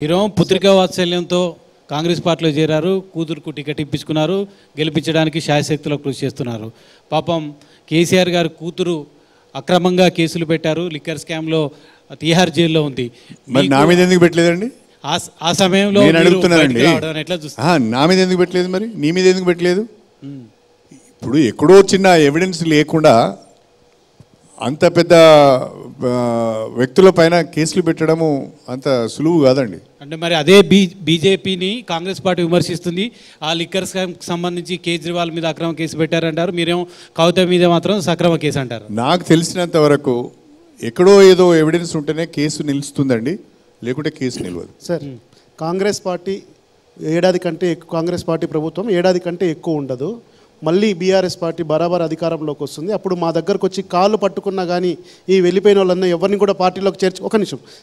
Hero పుత్రికా వాత్సల్యంతో Congress పార్టీలో చేరారు. కూతురుకు టికెట్ ఇప్పించుకున్నారు. గెలిపించడానికి శాయశక్తిలో కృషి చేస్తున్నారు. పాపం కేసీఆర్ గారు కూతురు అక్రమంగా కేసులు పెట్టారు. లిక్కర్ స్కామ్లో తిహార్ జైల్లో ఉంది. మరి నా మీద ఎందుకు పెట్టలేదండి? ఆ సమయంలో అడుగుతున్నానండి, ఎట్లా చూస్తారు? నా మీద ఎందుకు పెట్టలేదు? మరి నీ మీద ఎందుకు పెట్టలేదు? ఇప్పుడు ఎక్కడో చిన్న ఎవిడెన్స్ లేకుండా అంత పెద్ద వ్యక్తుల పైన కేసులు పెట్టడము అంత సులువు కాదండి. అంటే మరి అదే బీజేపీని కాంగ్రెస్ పార్టీ విమర్శిస్తుంది. ఆ లిక్కర్ స్కామ్కి సంబంధించి కేజ్రీవాల్ మీద అక్రమ కేసు పెట్టారంటారు. మీరేమో కవిత మీద మాత్రం సక్రమ కేసు అంటారు. నాకు తెలిసినంత వరకు ఎక్కడో ఏదో ఎవిడెన్స్ ఉంటేనే కేసు నిలుస్తుందండి, లేకుంటే కేసు నిలవదు. సార్, కాంగ్రెస్ పార్టీ ఏడాది కంటే ఎక్కువ, కాంగ్రెస్ పార్టీ ప్రభుత్వం ఏడాది కంటే ఎక్కువ ఉండదు. మళ్ళీ బీఆర్ఎస్ పార్టీ బరాబర్ అధికారంలోకి వస్తుంది. అప్పుడు మా దగ్గరకు వచ్చి కాళ్ళు పట్టుకున్నా కానీ ఈ వెళ్ళిపోయిన వాళ్ళన్నా ఎవరిని కూడా పార్టీలోకి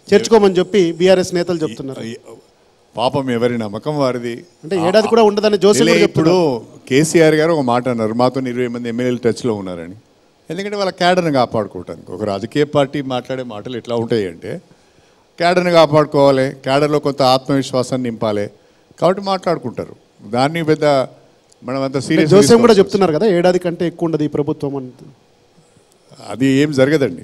చేర్చుకోమని చెప్పి బీఆర్ఎస్ నేతలు చెప్తున్నారు. పాపం ఎవరి నమ్మకం వారిది. అంటే ఏడాది కూడా ఉండదని జోసెఫ్ ఇప్పుడు కేసీఆర్ గారు ఒక మాట అన్నారు, మాతో 20 మంది ఎమ్మెల్యేలు టచ్లో ఉన్నారని. ఎందుకంటే వాళ్ళ క్యాడర్ని కాపాడుకోవటానికి. ఒక రాజకీయ పార్టీ మాట్లాడే మాటలు ఎట్లా ఉంటాయి అంటే, క్యాడర్ని కాపాడుకోవాలి, క్యాడర్లో కొంత ఆత్మవిశ్వాసాన్ని నింపాలి కాబట్టి మాట్లాడుకుంటారు. దాన్ని పెద్ద మనం అంత సీరియస్. జోసెఫ్ కూడా చెప్తున్నారు కదా ఏడాది కంటే ఎక్కువ ఉండదు ఈ ప్రభుత్వం అని. అది ఏం జరగదండి,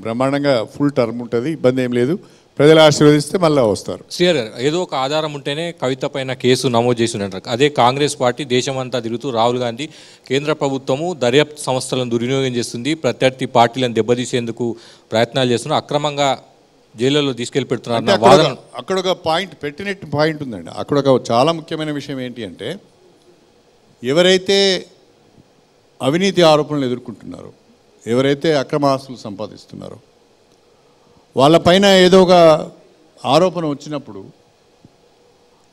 బ్రహ్మాండంగా ఫుల్ టర్మ్ ఉంటుంది, ఇబ్బంది ఏం లేదు. ప్రజలు ఆశీర్వదిస్తే మళ్ళీ వస్తారు. శ్రీహర్ గారు, ఏదో ఒక ఆధారం ఉంటేనే కవిత పైన కేసు నమోదు చేసి ఉంటారు. అదే కాంగ్రెస్ పార్టీ దేశమంతా తిరుగుతూ రాహుల్ గాంధీ కేంద్ర ప్రభుత్వము దర్యాప్తు సంస్థలను దుర్వినియోగం చేస్తుంది, ప్రత్యర్థి పార్టీలను దెబ్బతీసేందుకు ప్రయత్నాలు చేస్తున్నారు, అక్రమంగా జైలులో తీసుకెళ్లి పెడుతున్నారు. అక్కడ ఒక పాయింట్ పెట్టినట్టు పాయింట్ ఉందండి. అక్కడ ఒక చాలా ముఖ్యమైన విషయం ఏంటి అంటే, ఎవరైతే అవినీతి ఆరోపణలు ఎదుర్కొంటున్నారో, ఎవరైతే అక్రమ ఆస్తులు సంపాదిస్తున్నారో, వాళ్ళపైన ఏదో ఒక ఆరోపణ వచ్చినప్పుడు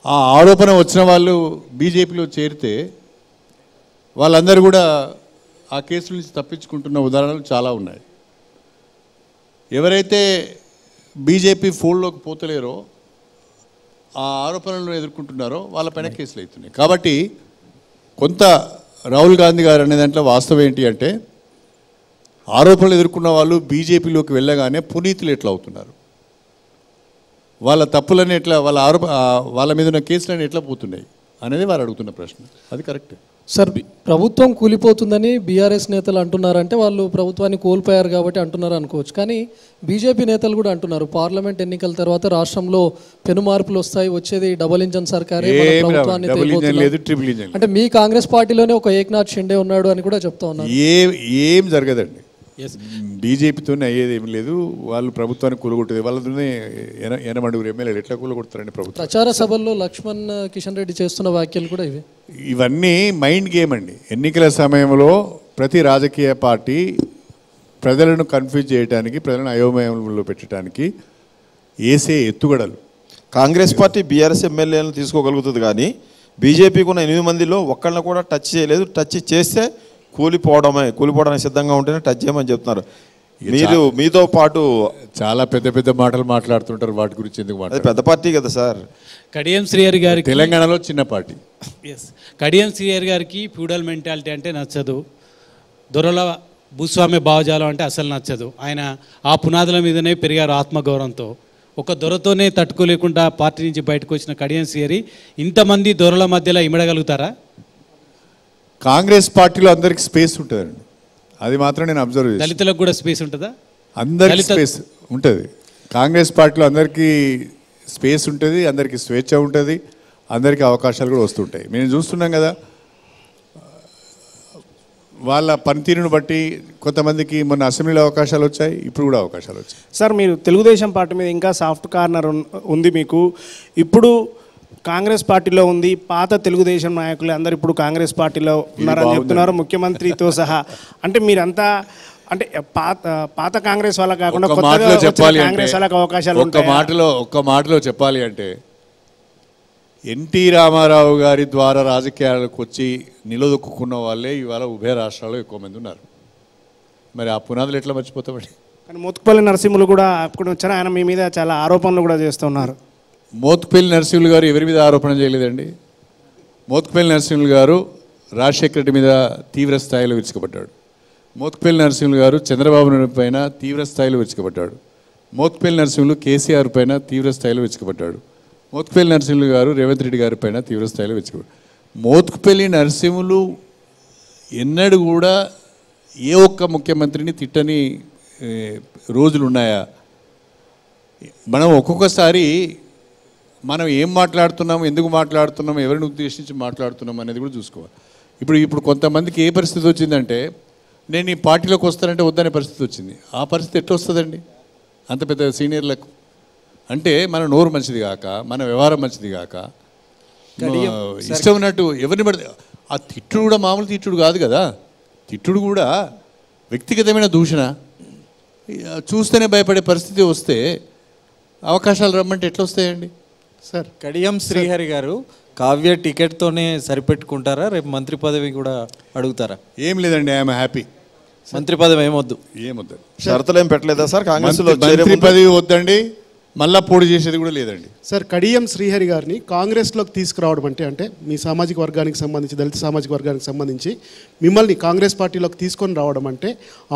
ఆ ఆరోపణ వచ్చిన వాళ్ళు బీజేపీలో చేరితే వాళ్ళందరూ కూడా ఆ కేసుల నుంచి తప్పించుకుంటున్న ఉదాహరణలు చాలా ఉన్నాయి. ఎవరైతే బీజేపీ ఫోల్డ్లోకి పోతలేరో, ఆ ఆరోపణలను ఎదుర్కొంటున్నారో వాళ్ళపైన కేసులు అవుతున్నాయి. కాబట్టి కొంత రాహుల్ గాంధీ గారు అనే దాంట్లో వాస్తవం ఏంటి అంటే, ఆరోపణలు ఎదుర్కొన్న వాళ్ళు బీజేపీలోకి వెళ్ళగానే పునీతులు ఎట్లా అవుతున్నారు, వాళ్ళ తప్పులని ఎట్లా, వాళ్ళ మీద ఉన్న కేసులని ఎట్లా పోతున్నాయి అనేది వారు అడుగుతున్న ప్రశ్న. అది కరెక్ట్ సార్. ప్రభుత్వం కూలిపోతుందని బీఆర్ఎస్ నేతలు అంటున్నారంటే వాళ్ళు ప్రభుత్వాన్ని కోల్పోయారు కాబట్టి అంటున్నారు అనుకోవచ్చు. కానీ బీజేపీ నేతలు కూడా అంటున్నారు పార్లమెంట్ ఎన్నికల తర్వాత రాష్ట్రంలో పెను మార్పులు వస్తాయి, వచ్చేది డబుల్ ఇంజన్ సర్కారే ప్రభుత్వాన్ని. అంటే మీ కాంగ్రెస్ పార్టీలోనే ఒక ఏక్నాథ్ షిండే ఉన్నాడు అని కూడా చెప్తా ఉన్నారు. ఏం జరగదండి, బీజేపీతో అయ్యేది ఏమి లేదు. వాళ్ళు ప్రభుత్వాన్ని కూలగొట్టేది వాళ్ళతోనే. 80 ఎమ్మెల్యేలు ఎట్లా కూలగొడతారండి ప్రభుత్వం? ప్రచార సభల్లో లక్ష్మణ్ కిషన్ రెడ్డి చేస్తున్న వ్యాఖ్యలు కూడా ఇవన్నీ మైండ్ గేమ్ అండి. ఎన్నికల సమయంలో ప్రతి రాజకీయ పార్టీ ప్రజలను కన్ఫ్యూజ్ చేయడానికి, ప్రజలను అయోమయంలో పెట్టడానికి వేసే ఎత్తుగడలు. కాంగ్రెస్ పార్టీ బీఆర్ఎస్ ఎమ్మెల్యేలను తీసుకోగలుగుతుంది, కానీ బీజేపీకి ఉన్న 8 మందిలో ఒక్కళ్ళని కూడా టచ్ చేయలేదు. టచ్ చేస్తే కూలిపోవడానికి సిద్ధంగా ఉంటేనే టచ్ చేయమని చెప్తున్నారు. మీరు మీతో పాటు చాలా పెద్ద పెద్ద మాటలు మాట్లాడుతుంటారు, వాటి గురించి ఎందుకు మాట్లాడారు? పెద్ద పార్టీ కదా సార్. కడియం శ్రీహరి గారికి తెలంగాణలో చిన్న పార్టీ. కడియం శ్రీహరి గారికి ఫ్యూడల్ మెంటాలిటీ అంటే నచ్చదు, దొరల భూస్వామ్య భావజాలం అంటే అసలు నచ్చదు. ఆయన ఆ పునాదుల మీదనే పెరిగారు ఆత్మగౌరవంతో. ఒక దొరతోనే తట్టుకోలేకుండా పార్టీ నుంచి బయటకు వచ్చిన కడియం శ్రీహరి ఇంతమంది దొరల మధ్యలో ఇమడగలుగుతారా? కాంగ్రెస్ పార్టీలో అందరికి స్పేస్ ఉంటుందండి, అది మాత్రం నేను అబ్జర్వ్ చేస్తాను. దళితులకు కూడా స్పేస్ ఉంటుందా? అందరికి స్పేస్ ఉంటుంది. కాంగ్రెస్ పార్టీలో అందరికీ స్పేస్ ఉంటుంది, అందరికీ స్వేచ్ఛ ఉంటుంది, అందరికీ అవకాశాలు కూడా వస్తుంటాయి. మేము చూస్తున్నాం కదా, వాళ్ళ పనితీరును బట్టి కొంతమందికి మొన్న అసెంబ్లీలో అవకాశాలు వచ్చాయి, ఇప్పుడు కూడా అవకాశాలు వచ్చాయి. సార్, మీరు తెలుగుదేశం పార్టీ మీద ఇంకా సాఫ్ట్ కార్నర్ ఉంది మీకు. ఇప్పుడు కాంగ్రెస్ పార్టీలో ఉంది, పాత తెలుగుదేశం నాయకులు అందరు ఇప్పుడు కాంగ్రెస్ పార్టీలో ఉన్నారని చెప్తున్నారు, ముఖ్యమంత్రితో సహా. అంటే మీరంతా అంటే పాత కాంగ్రెస్ వాళ్ళ కాకుండా కాంగ్రెస్ వాళ్ళకి అవకాశాలు ఒక్క మాటలో చెప్పాలి అంటే, ఎన్టీ రామారావు గారి ద్వారా రాజకీయాలకు వచ్చి నిలదొక్కున్న వాళ్ళే ఇవాళ ఉభయ రాష్ట్రాల్లో ఎక్కువ మంది ఉన్నారు. మరి ఆ పునాదులు ఎట్లా మర్చిపోతామండి? కానీ మోత్కుపల్లి నరసింహులు కూడా అప్పుడు వచ్చారు, ఆయన మీ మీద చాలా ఆరోపణలు కూడా చేస్తున్నారు. మోత్కుపల్లి నరసింహులు గారు ఎవరి మీద ఆరోపణ చేయలేదండి. మోత్కుపల్లి నరసింహులు గారు రాజశేఖర రెడ్డి మీద తీవ్ర స్థాయిలో విరుచుకుపడ్డాడు. మోత్కుపల్లి నరసింహులు గారు చంద్రబాబు నాయుడు పైన తీవ్ర స్థాయిలో విరుచుకుపడ్డాడు. మోత్కుపల్లి నరసింహులు కేసీఆర్ పైన తీవ్ర స్థాయిలో విరుచుకుపడ్డాడు. మోత్కుపల్లి నరసింహులు గారు రేవంత్ రెడ్డి గారి పైన తీవ్రస్థాయిలో వెచ్చుకోరు. మోత్కుపల్లి నరసింహులు ఎన్నడూ కూడా ఏ ఒక్క ముఖ్యమంత్రిని తిట్టని రోజులు ఉన్నాయా? మనం ఒక్కొక్కసారి మనం ఏం మాట్లాడుతున్నాం, ఎందుకు మాట్లాడుతున్నాం, ఎవరిని ఉద్దేశించి మాట్లాడుతున్నాం అనేది కూడా చూసుకోవాలి. ఇప్పుడు కొంతమందికి ఏ పరిస్థితి వచ్చిందంటే నేను ఈ పార్టీలోకి వస్తానంటే వద్దనే పరిస్థితి వచ్చింది. ఆ పరిస్థితి ఎట్లా వస్తుందండి అంత పెద్ద సీనియర్లకు? అంటే మన నోరు మంచిది కాక, మన వ్యవహారం మంచిది కాక, ఇష్టం ఉన్నట్టు ఎవరిని పడితే ఆ తిట్టుడు కూడా మామూలు తిట్టుడు కాదు కదా. తిట్టుడు కూడా వ్యక్తిగతమైన దూషణ. చూస్తేనే భయపడే పరిస్థితి వస్తే అవకాశాలు రమ్మంటే ఎట్లా వస్తాయండి? సార్ కడియం శ్రీహరి గారు కావ్య టికెట్తోనే సరిపెట్టుకుంటారా? రేపు మంత్రి పదవి కూడా అడుగుతారా? ఏం లేదండి, ఐఎమ్ హ్యాపీ. మంత్రి పదవి ఏమొద్దు. ఏమొద్దు. షరతులు ఏం పెట్టలేదా సార్ కాంగ్రెస్లో? మంత్రి పదవి వద్దండి, మళ్ళా పోటీ చేసేది కూడా లేదండి. సార్ కడియం శ్రీహరి గారిని కాంగ్రెస్లోకి తీసుకురావడం అంటే మీ సామాజిక వర్గానికి సంబంధించి, దళిత సామాజిక వర్గానికి సంబంధించి మిమ్మల్ని కాంగ్రెస్ పార్టీలోకి తీసుకొని రావడం అంటే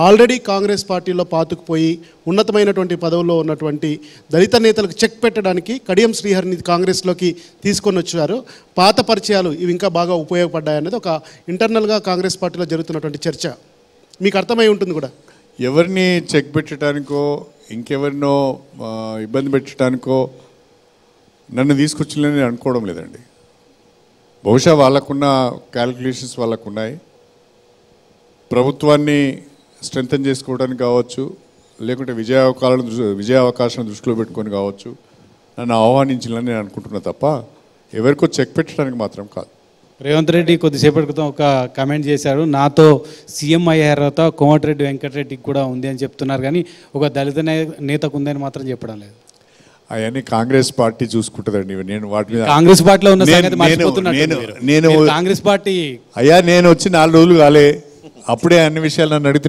ఆల్రెడీ కాంగ్రెస్ పార్టీలో పాతుకుపోయి ఉన్నతమైనటువంటి పదవుల్లో ఉన్నటువంటి దళిత నేతలకు చెక్ పెట్టడానికి కడియం శ్రీహరిని కాంగ్రెస్లోకి తీసుకొని వచ్చారు. పాత పరిచయాలు ఇవి ఇంకా బాగా ఉపయోగపడ్డాయనేది ఒక ఇంటర్నల్గా కాంగ్రెస్ పార్టీలో జరుగుతున్నటువంటి చర్చ. మీకు అర్థమై ఉంటుంది కూడా. ఎవరిని చెక్ పెట్టడానికో ఇంకెవరినో ఇబ్బంది పెట్టడానికో నన్ను తీసుకొచ్చిందని నేను అనుకోవడం లేదండి. బహుశా వాళ్ళకున్న క్యాలిక్యులేషన్స్ వాళ్ళకు ఉన్నాయి. ప్రభుత్వాన్ని స్ట్రెంథన్ చేసుకోవడానికి కావచ్చు, లేకుంటే విజయ అవకాశం దృష్టిలో పెట్టుకొని కావచ్చు నన్ను ఆహ్వానించాలని నేను అనుకుంటున్నా తప్ప ఎవరికో చెక్ పెట్టడానికి మాత్రం కాదు. రేవంత్ రెడ్డి కొద్దిసేపటి క్రితం ఒక కామెంట్ చేశారు, నాతో సీఎం అయ్యారు తర్వాత కోమటిరెడ్డి వెంకటరెడ్డికి కూడా ఉంది అని చెప్తున్నారు, కానీ ఒక దళిత నేతకు ఉందని మాత్రం చెప్పడం లేదు. అవన్నీ కాంగ్రెస్ పార్టీ చూసుకుంటుందండి. నేను వాటి మీద కాంగ్రెస్ పార్టీలో ఉన్న సంగతి మర్చిపోతున్నట్టు. నేను కాంగ్రెస్ పార్టీ అయ్యా నేను వచ్చి 4 రోజులు కాలే, అప్పుడే అన్ని విషయాలు నన్ను అడిగితే